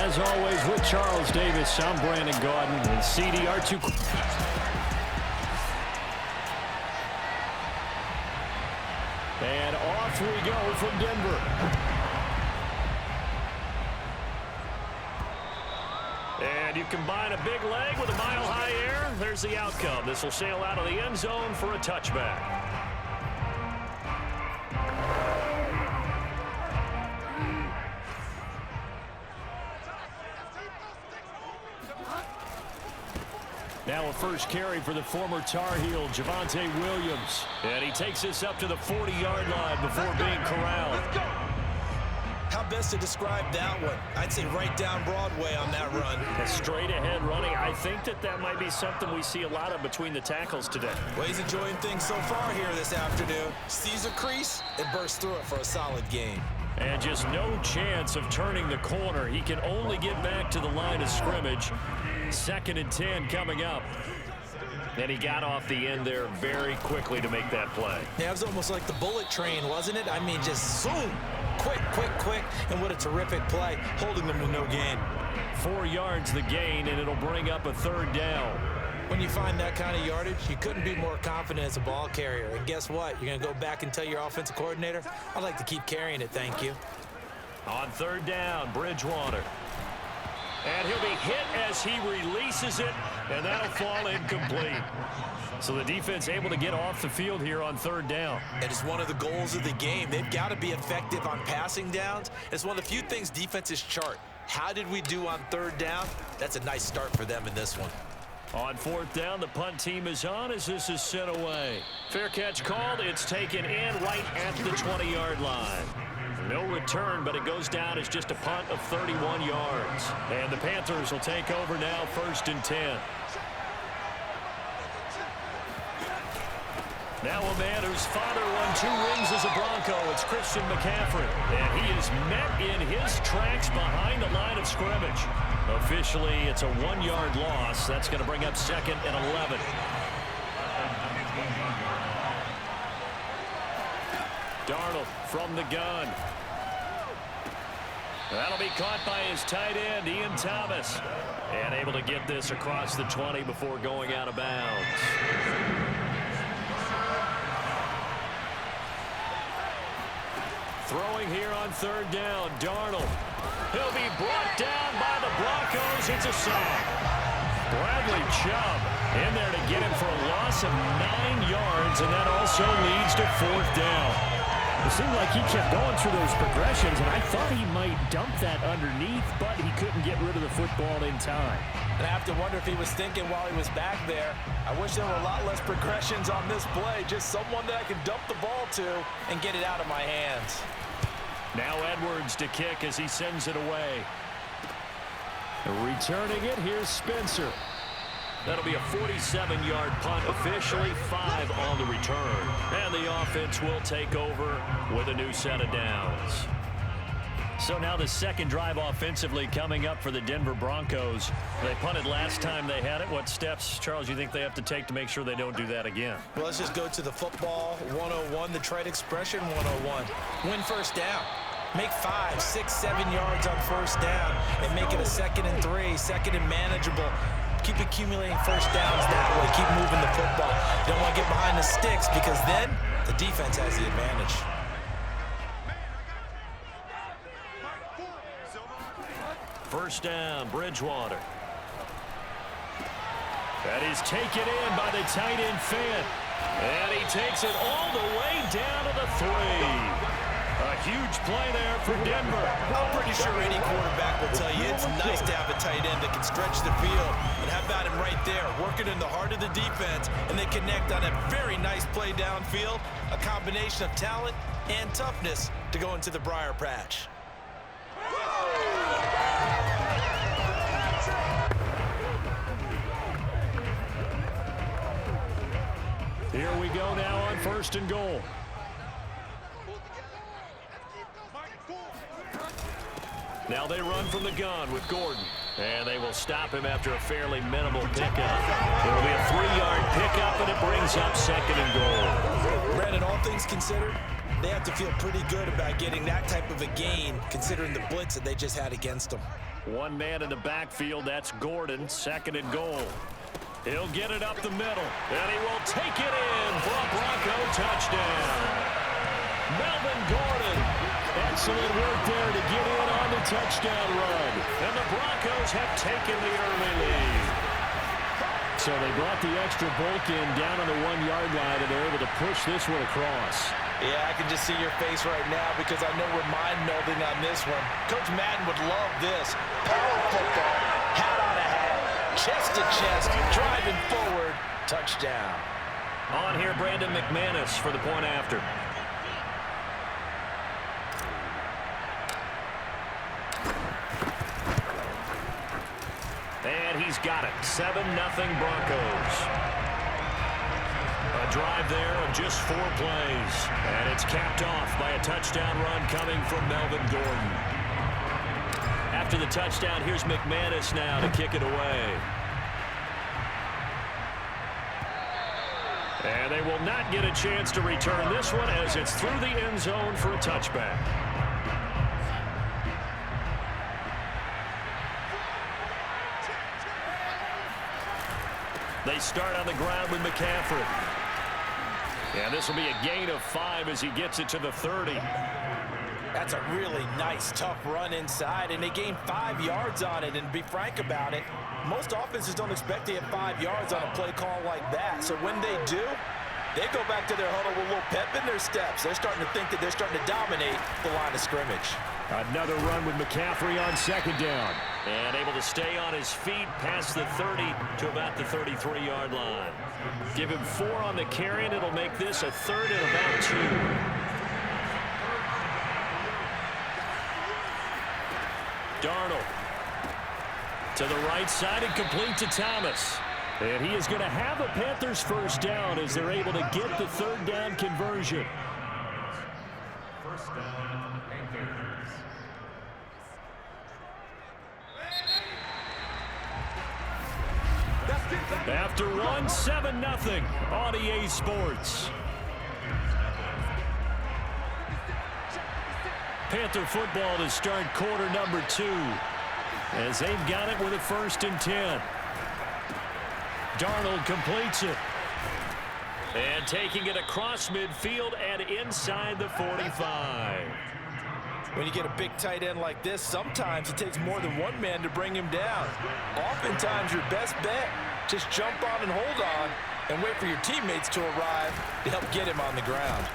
As always, with Charles Davis, I'm Brandon Gaudin, and CDR2. And off we go from Denver. And you combine a big leg with a mile-high air. There's the outcome. This will sail out of the end zone for a touchback. Now a first carry for the former Tar Heel, Javonte Williams. And he takes this up to the 40-yard line before being corralled. How best to describe that one? I'd say right down Broadway on that run. A straight-ahead running. I think that might be something we see a lot of between the tackles today. Well, he's enjoying things so far here this afternoon. Sees a crease and bursts through it for a solid gain. And just no chance of turning the corner. He can only get back to the line of scrimmage. 2nd and 10 coming up. And he got off the end there very quickly to make that play. Yeah, it was almost like the bullet train, wasn't it? I mean, just zoom. Quick, quick, quick. And what a terrific play, holding them to no gain. 4 yards the gain, and it'll bring up a 3rd down. When you find that kind of yardage, you couldn't be more confident as a ball carrier. And guess what? You're going to go back and tell your offensive coordinator, I'd like to keep carrying it, thank you. On 3rd down, Bridgewater. And he'll be hit as he releases it, and that'll fall incomplete. So the defense able to get off the field here on 3rd down. It is one of the goals of the game. They've got to be effective on passing downs. It's one of the few things defenses chart. How did we do on 3rd down? That's a nice start for them in this one. On 4th down, the punt team is on as this is sent away. Fair catch called. It's taken in right at the 20-yard line. No return, but it goes down as just a punt of 31 yards. And the Panthers will take over now, 1st and 10. Now a man whose father won 2 rings as a Bronco. It's Christian McCaffrey. And he is met in his tracks behind the line of scrimmage. Officially, it's a 1-yard loss. That's going to bring up 2nd and 11. Darnold from the gun. That'll be caught by his tight end, Ian Thomas. And able to get this across the 20 before going out of bounds. Throwing here on 3rd down, Darnold. He'll be brought down by the Broncos. It's a sack. Bradley Chubb in there to get him for a loss of 9 yards, and that also leads to 4th down. It seemed like he kept going through those progressions, and I thought he might dump that underneath, but he couldn't get rid of the football in time. And I have to wonder if he was thinking while he was back there, I wish there were a lot less progressions on this play, just someone that I can dump the ball to and get it out of my hands. Now Edwards to kick as he sends it away. Returning it, here's Spencer. That'll be a 47-yard punt, officially 5 on the return. And the offense will take over with a new set of downs. So now the 2nd drive offensively coming up for the Denver Broncos. They punted last time they had it. What steps, Charles, you think they have to take to make sure they don't do that again? Well, let's just go to the football 101, the trade expression 101. Win 1st down. Make 5, 6, 7 yards on 1st down and make it a 2nd and 3, 2nd and manageable. Keep accumulating 1st downs that way. Keep moving the football. You don't want to get behind the sticks because then the defense has the advantage. 1st down, Bridgewater. That is taken in by the tight end Fant. And he takes it all the way down to the 3. A huge play there for Denver. I'm pretty sure any quarterback will tell you it's nice to have a tight end that can stretch the field. And how about him right there, working in the heart of the defense, and they connect on a very nice play downfield, a combination of talent and toughness to go into the briar patch. Here we go now on 1st and goal. Now they run from the gun with Gordon. And they will stop him after a fairly minimal pickup. It will be a 3-yard pickup, and it brings up 2nd and goal. Brandon, all things considered, they have to feel pretty good about getting that type of a gain, considering the blitz that they just had against them. One man in the backfield, that's Gordon, 2nd and goal. He'll get it up the middle, and he will take it in for a Bronco touchdown. Melvin Gordon, excellent work there to get in on the touchdown run. And the Broncos have taken the early lead. So they brought the extra bulk in down on the 1-yard line, and they're able to push this one across. Yeah, I can just see your face right now because I know we're mind-melding on this one. Coach Madden would love this. Power football, hat on a hat, chest to chest, driving forward, touchdown. On here, Brandon McManus for the point after. And he's got it. 7-0 Broncos. A drive there of just 4 plays. And it's capped off by a touchdown run coming from Melvin Gordon. After the touchdown, here's McManus now to kick it away. And they will not get a chance to return this one as it's through the end zone for a touchback. They start on the ground with McCaffrey. And this will be a gain of 5 as he gets it to the 30. That's a really nice, tough run inside, and they gained 5 yards on it. And to be frank about it, most offenses don't expect to get 5 yards on a play call like that. So when they do, they go back to their huddle with a little pep in their steps. They're starting to think that they're starting to dominate the line of scrimmage. Another run with McCaffrey on 2nd down. And able to stay on his feet past the 30 to about the 33-yard line. Give him 4 on the carry, and it'll make this a 3rd and about 2. Darnold to the right side and complete to Thomas. And he is going to have a Panthers first down as they're able to get the 3rd down conversion. First down, Panthers. After 1, 7-0 on EA Sports. Panther football to start quarter number 2 as they've got it with a 1st and 10. Darnold completes it. And taking it across midfield and inside the 45. When you get a big tight end like this, sometimes it takes more than one man to bring him down. Oftentimes, your best bet, just jump on and hold on and wait for your teammates to arrive to help get him on the ground.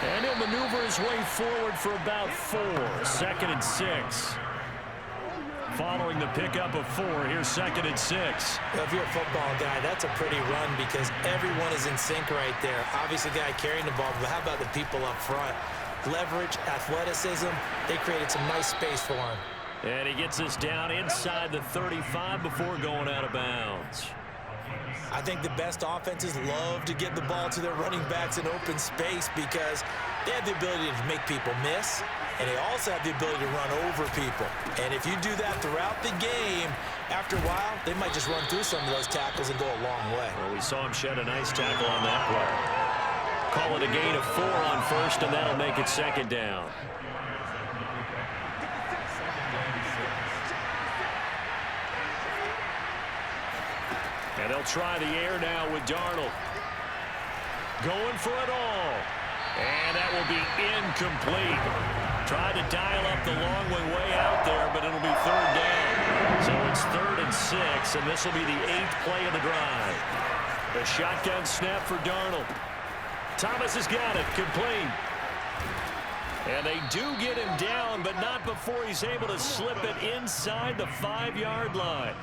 And he'll maneuver his way forward for about 4. 2nd and 6. Following the pickup of 4, here's 2nd and 6. Well, if you're a football guy, that's a pretty run because everyone is in sync right there. Obviously, the guy carrying the ball, but how about the people up front? Leverage, athleticism, they created some nice space for him. And he gets this down inside the 35 before going out of bounds. I think the best offenses love to get the ball to their running backs in open space because they have the ability to make people miss, and they also have the ability to run over people. And if you do that throughout the game, after a while, they might just run through some of those tackles and go a long way. Well, we saw him shed a nice tackle on that play. Call it a gain of 4 on 1st, and that'll make it 2nd down. And they'll try the air now with Darnold. Going for it all. And that will be incomplete. Tried to dial up the long way out there, but it'll be 3rd down. So it's 3rd and 6, and this will be the 8th play of the drive. The shotgun snap for Darnold. Thomas has got it, complete. And they do get him down, but not before he's able to slip it inside the 5-yard line.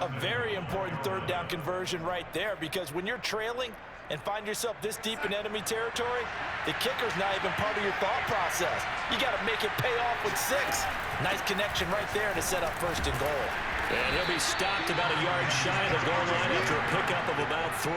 A very important 3rd down conversion right there because when you're trailing and find yourself this deep in enemy territory, the kicker's not even part of your thought process. You got to make it pay off with 6. Nice connection right there to set up 1st and goal. And he'll be stopped about a yard shy of the goal line after a pickup of about 3.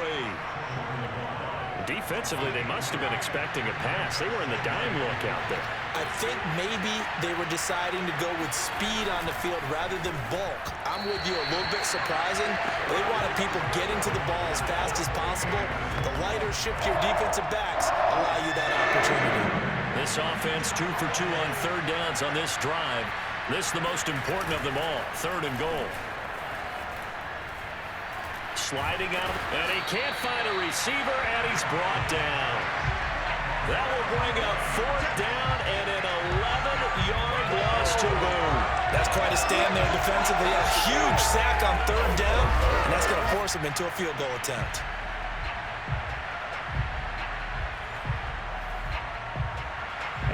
Defensively, they must have been expecting a pass. They were in the dime look out there. I think maybe they were deciding to go with speed on the field rather than bulk. I'm with you, a little bit surprising. They wanted people getting to the ball as fast as possible. The lighter, shiftier defensive backs allow you that opportunity. This offense 2 for 2 on 3rd downs on this drive. This is the most important of them all, 3rd and goal. Sliding out, and he can't find a receiver, and he's brought down. That will bring up 4th down and an 11-yard loss to boot. That's quite a stand there defensively. A huge sack on 3rd down, and that's going to force him into a field goal attempt.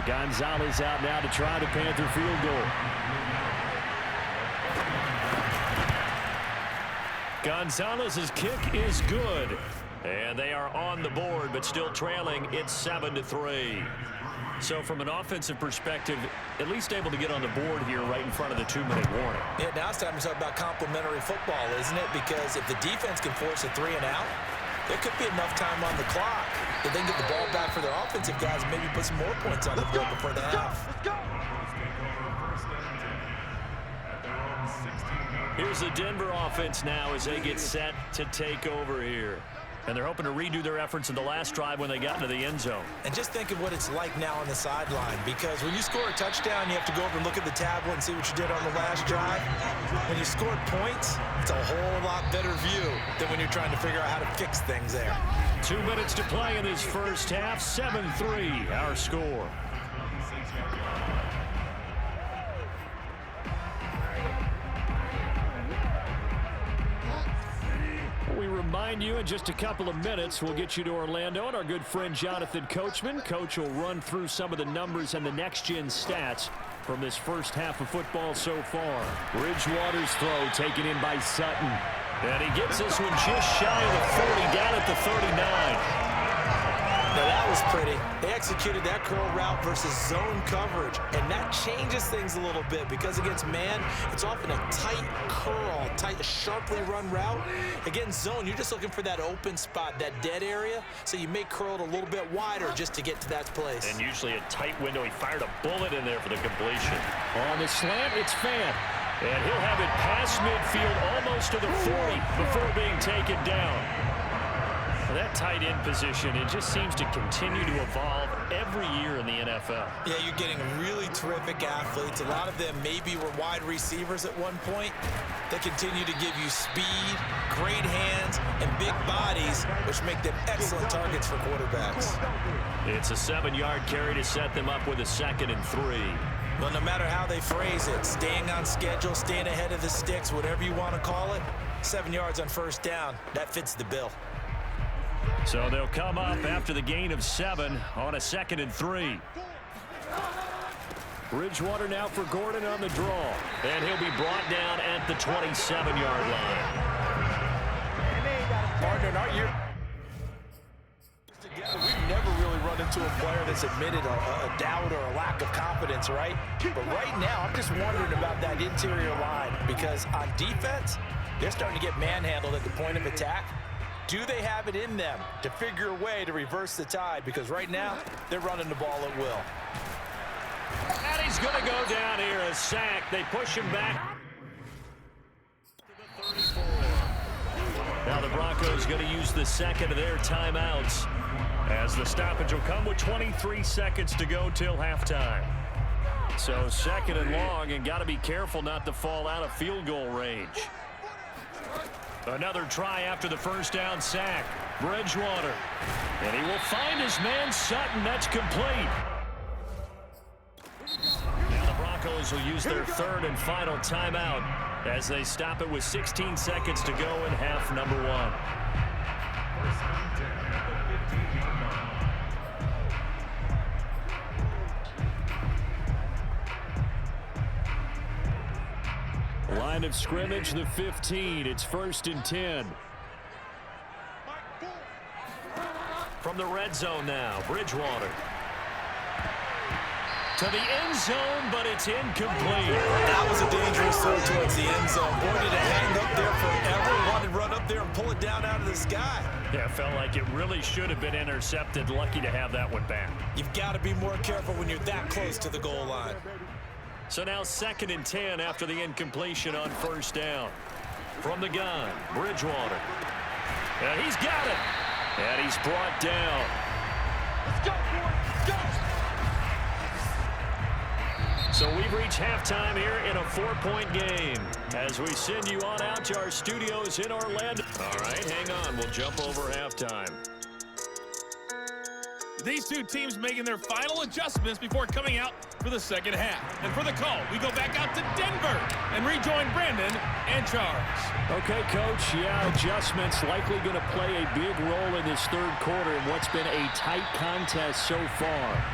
Gonzalez out now to try the Panther field goal. Gonzalez's kick is good. And they are on the board, but still trailing. It's 7-3. So from an offensive perspective, at least able to get on the board here right in front of the 2-minute warning. Yeah, now it's time to talk about complementary football, isn't it? Because if the defense can force a 3 and out, there could be enough time on the clock that they can get the ball back for their offensive guys and maybe put some more points on the board before the half. Here's the Denver offense now as they get set to take over here. And they're hoping to redo their efforts in the last drive when they got into the end zone. And just think of what it's like now on the sideline, because when you score a touchdown, you have to go over and look at the tablet and see what you did on the last drive. When you score points, it's a whole lot better view than when you're trying to figure out how to fix things there. 2 minutes to play in this first half. 7-3, our score. We remind you in just a couple of minutes we'll get you to Orlando and our good friend Jonathan Coachman. Coach will run through some of the numbers and the next-gen stats from this first half of football so far. Bridgewater's throw taken in by Sutton. And he gets this one just shy of the 40, down at the 39. Now that was pretty. They executed that curl route versus zone coverage, and that changes things a little bit because against man, it's often a tight curl, sharply run route. Against zone, you're just looking for that open spot, that dead area, so you may curl it a little bit wider just to get to that place. And usually a tight window. He fired a bullet in there for the completion. On the slant, it's Fant. And he'll have it past midfield almost to the 40 before being taken down. That tight end position, it just seems to continue to evolve every year in the NFL. Yeah, you're getting really terrific athletes. A lot of them maybe were wide receivers at one point. They continue to give you speed, great hands, and big bodies, which make them excellent targets for quarterbacks. It's a 7-yard carry to set them up with a 2nd and 3. Well, no matter how they phrase it, staying on schedule, staying ahead of the sticks, whatever you want to call it, 7 yards on 1st down, that fits the bill. So they'll come up after the gain of 7 on a 2nd and 3. Bridgewater now for Gordon on the draw. And he'll be brought down at the 27-yard line. Partner, in our year together, we've never really run into a player that's admitted a doubt or a lack of confidence, right? But right now, I'm just wondering about that interior line because on defense, they're starting to get manhandled at the point of attack. Do they have it in them to figure a way to reverse the tide? Because right now, they're running the ball at will. And he's going to go down here, a sack. They push him back to the 34. Now the Broncos going to use the 2nd of their timeouts as the stoppage will come with 23 seconds to go till halftime. So 2nd and long, and got to be careful not to fall out of field goal range. Another try after the 1st down sack. Bridgewater. And he will find his man Sutton. That's complete. Now the Broncos will use their 3rd and final timeout as they stop it with 16 seconds to go in half number 1. Line of scrimmage, the 15. It's 1st and 10. From the red zone now, Bridgewater. To the end zone, but it's incomplete. That was a dangerous throw towards the end zone. Boy, did it hang up there forever. Wanted to run up there and pull it down out of the sky. Yeah, it felt like it really should have been intercepted. Lucky to have that one back. You've got to be more careful when you're that close to the goal line. So now 2nd and 10 after the incompletion on 1st down. From the gun, Bridgewater. And he's got it. And he's brought down. Let's go, boys. Go. So we've reached halftime here in a 4-point game as we send you on out to our studios in Orlando. All right, hang on. We'll jump over halftime. These two teams making their final adjustments before coming out for the second half. And for the call, we go back out to Denver and rejoin Brandon and Charles. Okay, Coach. Yeah, adjustments likely going to play a big role in this third quarter in what's been a tight contest so far.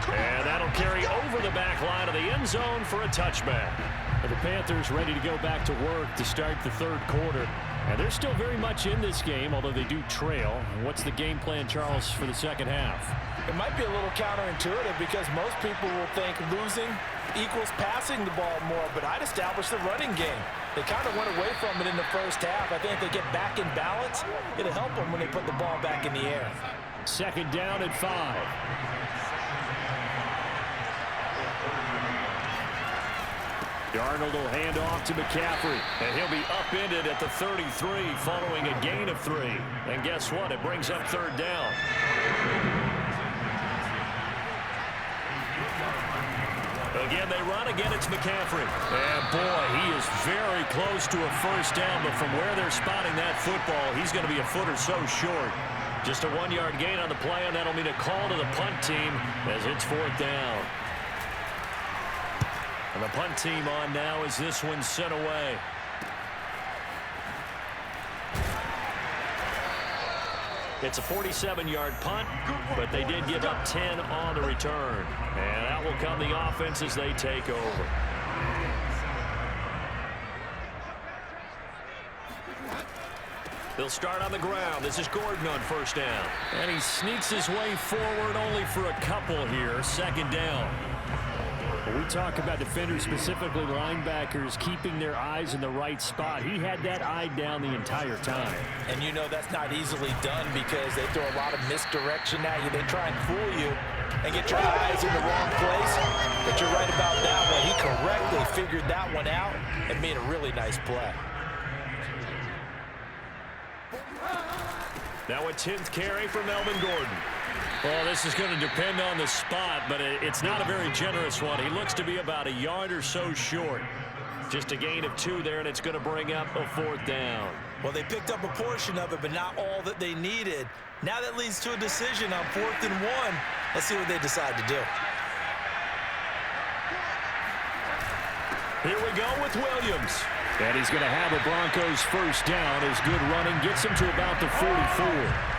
And that'll carry over the back line of the end zone for a touchback. The Panthers ready to go back to work to start the third quarter. And they're still very much in this game, although they do trail. What's the game plan, Charles, for the second half? It might be a little counterintuitive because most people will think losing equals passing the ball more, but I'd establish the running game. They kind of went away from it in the first half. I think if they get back in balance, it'll help them when they put the ball back in the air. Second down at 5. Darnold will hand off to McCaffrey, and he'll be upended at the 33 following a gain of 3. And guess what? It brings up third down. Again, they run. Again, it's McCaffrey. And, boy, he is very close to a first down, but from where they're spotting that football, he's going to be a foot or so short. Just a 1-yard gain on the play, and that'll mean a call to the punt team as it's fourth down. And the punt team on now as this one's sent away. It's a 47-yard punt, but they did give up 10 on the return. And that will come the offense as they take over. They'll start on the ground. This is Gordon on first down. And he sneaks his way forward only for a couple here. Second down. When we talk about defenders, specifically linebackers, keeping their eyes in the right spot, he had that eye down the entire time. And you know that's not easily done because they throw a lot of misdirection at you. They try and fool you and get your eyes in the wrong place. But you're right about that one. He correctly figured that one out and made a really nice play. Now a 10th carry for Melvin Gordon. Well, this is going to depend on the spot, but it's not a very generous one. He looks to be about a yard or so short. Just a gain of 2 there, and it's going to bring up a fourth down. Well, they picked up a portion of it, but not all that they needed. Now that leads to a decision on 4th and 1. Let's see what they decide to do. Here we go with Williams. And he's going to have a Broncos first down as good running gets him to about the 44.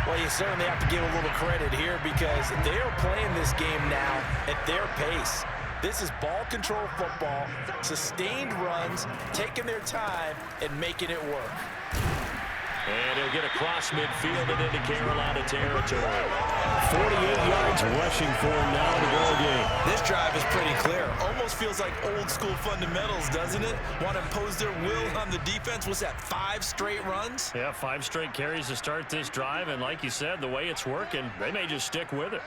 Well, you certainly have to give a little credit here because they are playing this game now at their pace. This is ball control football, sustained runs, taking their time, and making it work. And he'll get across midfield and into Carolina territory. 48 yards rushing for him now in the ball game. This drive is pretty clear. Almost feels like old school fundamentals, doesn't it? Want to impose their will on the defense. What's that, 5 straight runs? Yeah, 5 straight carries to start this drive. And like you said, the way it's working, they may just stick with it.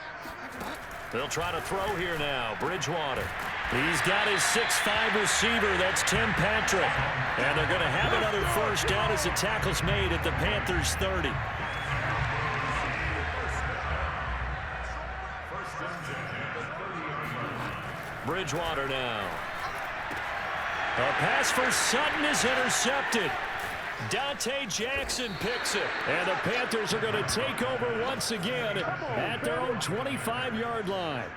They'll try to throw here now. Bridgewater. He's got his 6'5" receiver. That's Tim Patrick. And they're going to have another first down as the tackle's made at the Panthers' 30. Bridgewater now. A pass for Sutton is intercepted. Dante Jackson picks it. And the Panthers are going to take over once again at their own 25-yard line.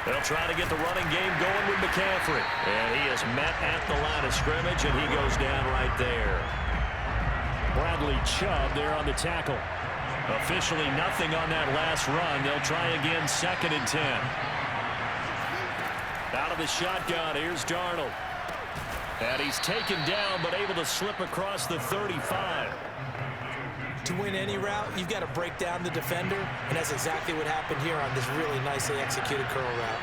They'll try to get the running game going with McCaffrey. And he is met at the line of scrimmage, and he goes down right there. Bradley Chubb there on the tackle. Officially nothing on that last run. They'll try again, 2nd and 10. Out of the shotgun, here's Darnold. And he's taken down, but able to slip across the 35. To win any route, you've got to break down the defender, and that's exactly what happened here on this really nicely executed curl route.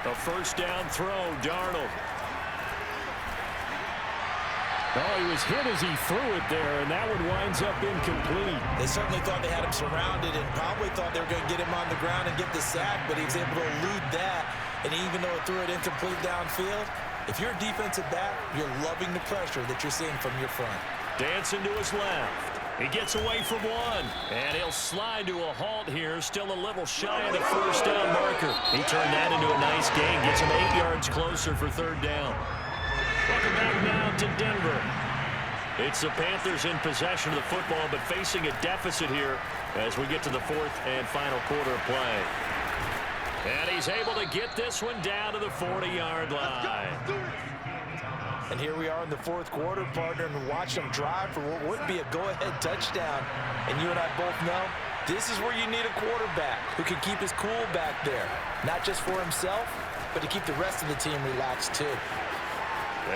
A first down throw, Darnold. Oh, he was hit as he threw it there, and that one winds up incomplete. They certainly thought they had him surrounded and probably thought they were going to get him on the ground and get the sack, but he was able to elude that, and even though it threw it incomplete downfield, if you're a defensive back, you're loving the pressure that you're seeing from your front. Dancing to his left. He gets away from one, and he'll slide to a halt here, still a little shy of the first down marker. He turned that into a nice gain, gets him 8 yards closer for third down. Welcome back now to Denver. It's the Panthers in possession of the football, but facing a deficit here as we get to the fourth and final quarter of play. And he's able to get this one down to the 40-yard line. And here we are in the fourth quarter, partner, and watch them drive for what would be a go-ahead touchdown. And you and I both know this is where you need a quarterback who can keep his cool back there. Not just for himself, but to keep the rest of the team relaxed too.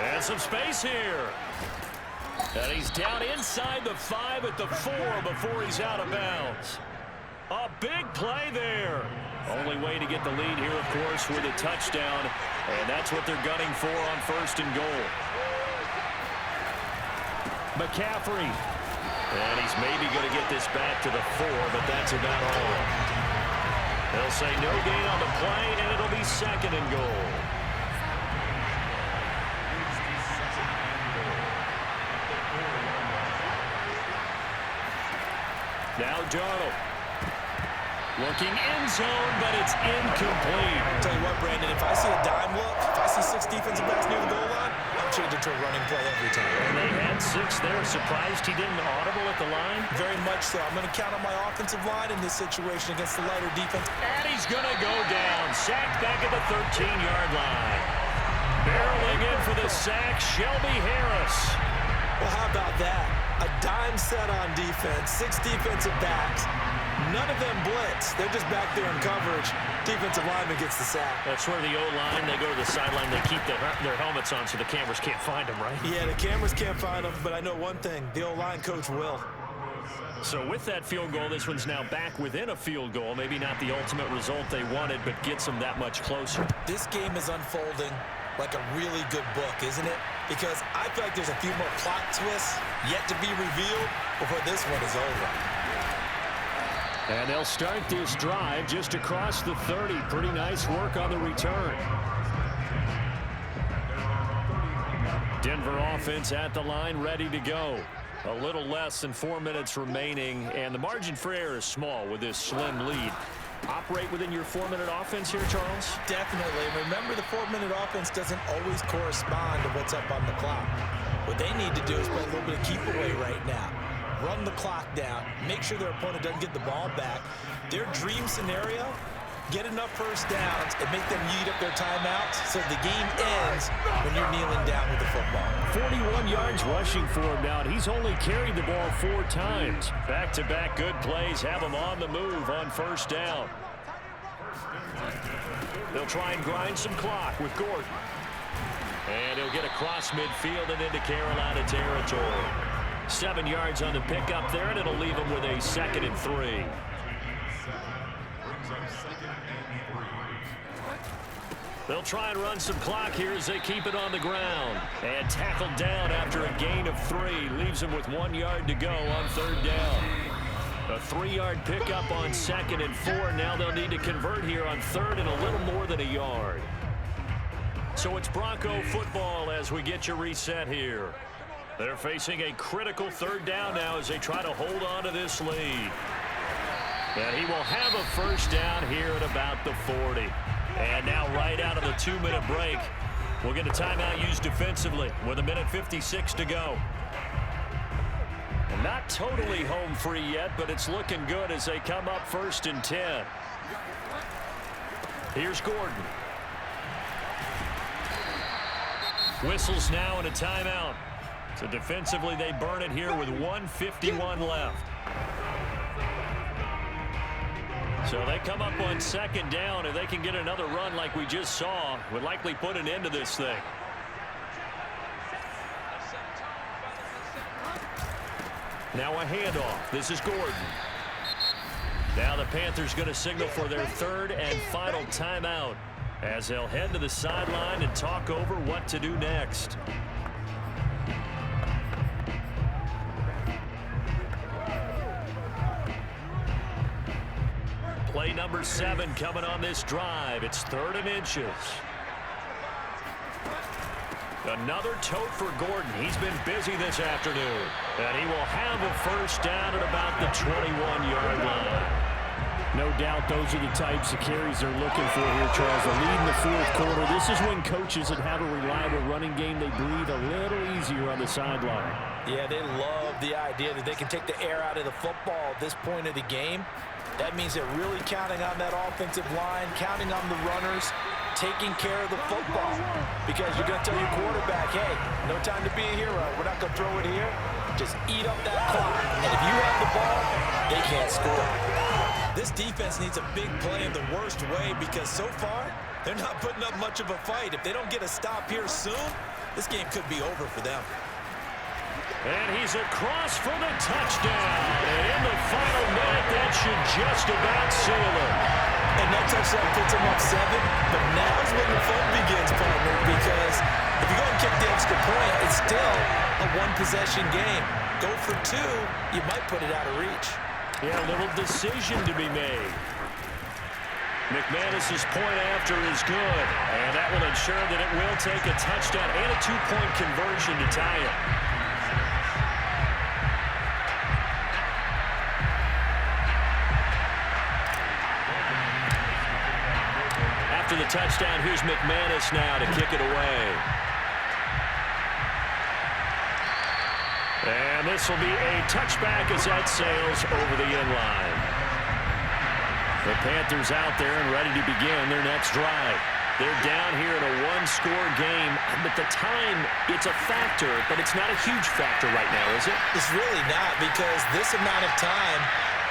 And some space here. And he's down inside the 5 at the 4 before he's out of bounds. A big play there. Only way to get the lead here, of course, with a touchdown. And that's what they're gunning for on first and goal. McCaffrey. And he's maybe going to get this back to the 4, but that's about all. They'll say no gain on the play, and it'll be second and goal. Now Darnold. Looking end zone, but it's incomplete. I'll tell you what, Brandon, if I see a dime look, if I see 6 defensive backs near the goal line, I'm changing to a running play every time. And they had 6 there. Surprised he didn't audible at the line? Very much so. I'm going to count on my offensive line in this situation against the lighter defense. And he's going to go down. Sacked back at the 13-yard line. Barreling in for the sack, Shelby Harris. Well, how about that? A dime set on defense, 6 defensive backs. None of them blitz. They're just back there in coverage. Defensive lineman gets the sack. That's where the O-line, they go to the sideline, they keep their helmets on so the cameras can't find them, right? Yeah, the cameras can't find them, but I know one thing. The O-line coach will. So with that field goal, this one's now back within a field goal. Maybe not the ultimate result they wanted, but gets them that much closer. This game is unfolding like a really good book, isn't it? Because I feel like there's a few more plot twists yet to be revealed before this one is over. And they'll start this drive just across the 30. Pretty nice work on the return. Denver offense at the line, ready to go. A little less than 4 minutes remaining, and the margin for error is small with this slim lead. Operate within your 4-minute offense here, Charles? Definitely. Remember, the 4-minute offense doesn't always correspond to what's up on the clock. What they need to do is play a little bit of keep away right now. Run the clock down, make sure their opponent doesn't get the ball back. Their dream scenario, get enough first downs and make them eat up their timeouts so the game ends when you're kneeling down with the football. 41 yards rushing for him now, and he's only carried the ball 4 times. Back-to-back good plays have him on the move on first down. They'll try and grind some clock with Gordon. And he'll get across midfield and into Carolina territory. 7 yards on the pickup there, and it'll leave him with a 2nd and 3. They'll try and run some clock here as they keep it on the ground. And tackled down after a gain of 3. Leaves him with 1 yard to go on third down. A 3-yard pickup on 2nd and 4. Now they'll need to convert here on third and a little more than a yard. So it's Bronco football as we get you reset here. They're facing a critical third down now as they try to hold on to this lead. And he will have a first down here at about the 40. And now right out of the 2-minute break, we'll get a timeout used defensively with 1:56 to go. And not totally home free yet, but it's looking good as they come up 1st and 10. Here's Gordon. Whistles now and a timeout. So defensively, they burn it here with 1:51 left. So they come up on 2nd down. If they can get another run like we just saw, would likely put an end to this thing. Now a handoff. This is Gordon. Now the Panthers going to signal for their 3rd and final timeout as they'll head to the sideline and talk over what to do next. Play number 7 coming on this drive. It's 3rd and inches. Another tote for Gordon. He's been busy this afternoon. And he will have a first down at about the 21-yard line. No doubt those are the types of carries they're looking for here, Charles. The lead in the fourth quarter. This is when coaches that have a reliable running game, they breathe a little easier on the sideline. Yeah, they love the idea that they can take the air out of the football at this point of the game. That means they're really counting on that offensive line, counting on the runners, taking care of the football. Because you're going to tell your quarterback, hey, no time to be a hero. We're not going to throw it here. Just eat up that clock. And if you have the ball, they can't score. This defense needs a big play in the worst way because so far, they're not putting up much of a fight. If they don't get a stop here soon, this game could be over for them. And he's across for the touchdown. And in the final minute, that should just about seal it. And that touchdown puts them up 7. But now's when the fun begins, partner, because if you go and kick the extra point, it's still a one-possession game. Go for 2, you might put it out of reach. Yeah, a little decision to be made. McManus's point after is good. And that will ensure that it will take a touchdown and a 2-point conversion to tie it. After the touchdown, here's McManus now to kick it away. And this will be a touchback as that sails over the end line. The Panthers out there and ready to begin their next drive. They're down here in a one-score game. But the time, it's a factor, but it's not a huge factor right now, is it? It's really not because this amount of time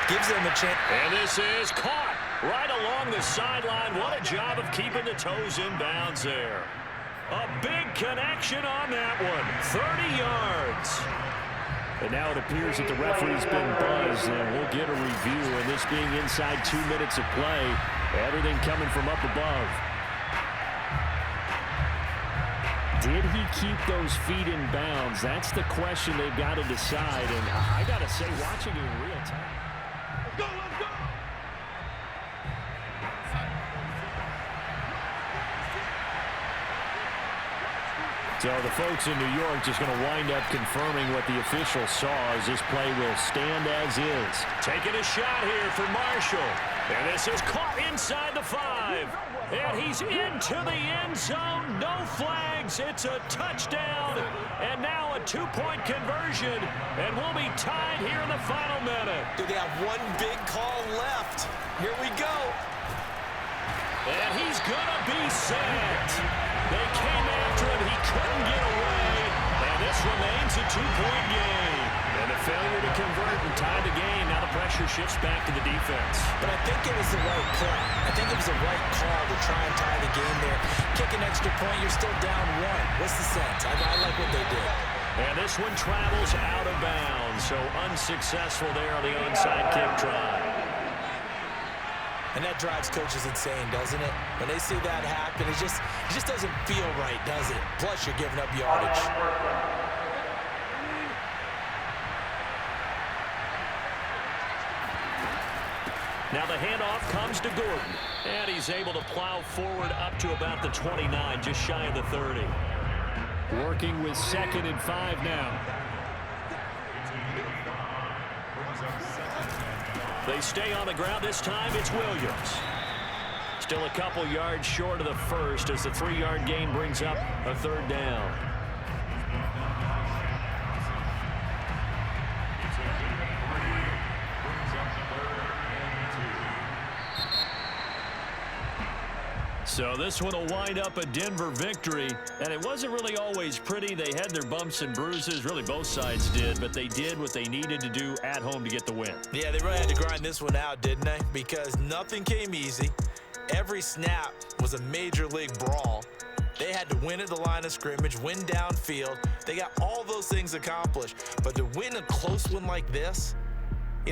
gives them a chance. And this is caught right along the sideline. What a job of keeping the toes in bounds there. A big connection on that one. 30 yards. And now it appears that the referee's been buzzed, and we'll get a review. And this being inside 2 minutes of play, everything coming from up above. Did he keep those feet in bounds? That's the question they've got to decide. And I got to say, watching it in real time. Let's go, let's go! So the folks in New York just going to wind up confirming what the official saw as this play will stand as is. Taking a shot here for Marshall. And this is caught inside the 5. And he's into the end zone. No flags. It's a touchdown. And now a 2-point conversion. And we'll be tied here in the final minute. Do they have one big call left? Here we go. And he's going to be set. They came after him. He couldn't get away. And this remains a 2-point game. And a failure to convert and tie the game. Now the pressure shifts back to the defense. But I think it was the right play. I think it was the right call to try and tie the game there. Kick an extra point, you're still down 1. What's the sense? I like what they did. And this one travels out of bounds. So unsuccessful there on the onside kick try. And that drives coaches insane, doesn't it? When they see that happen, it just doesn't feel right, does it? Plus, you're giving up yardage. Now the handoff comes to Gordon. And he's able to plow forward up to about the 29, just shy of the 30. Working with 2nd and 5 now. They stay on the ground. This time it's Williams. Still a couple yards short of the first as the 3-yard gain brings up a 3rd down. So this one will wind up a Denver victory, and it wasn't really always pretty. They had their bumps and bruises, really both sides did, but they did what they needed to do at home to get the win. Yeah, they really had to grind this one out, didn't they? Because nothing came easy. Every snap was a major league brawl. They had to win at the line of scrimmage, win downfield. They got all those things accomplished, but to win a close one like this,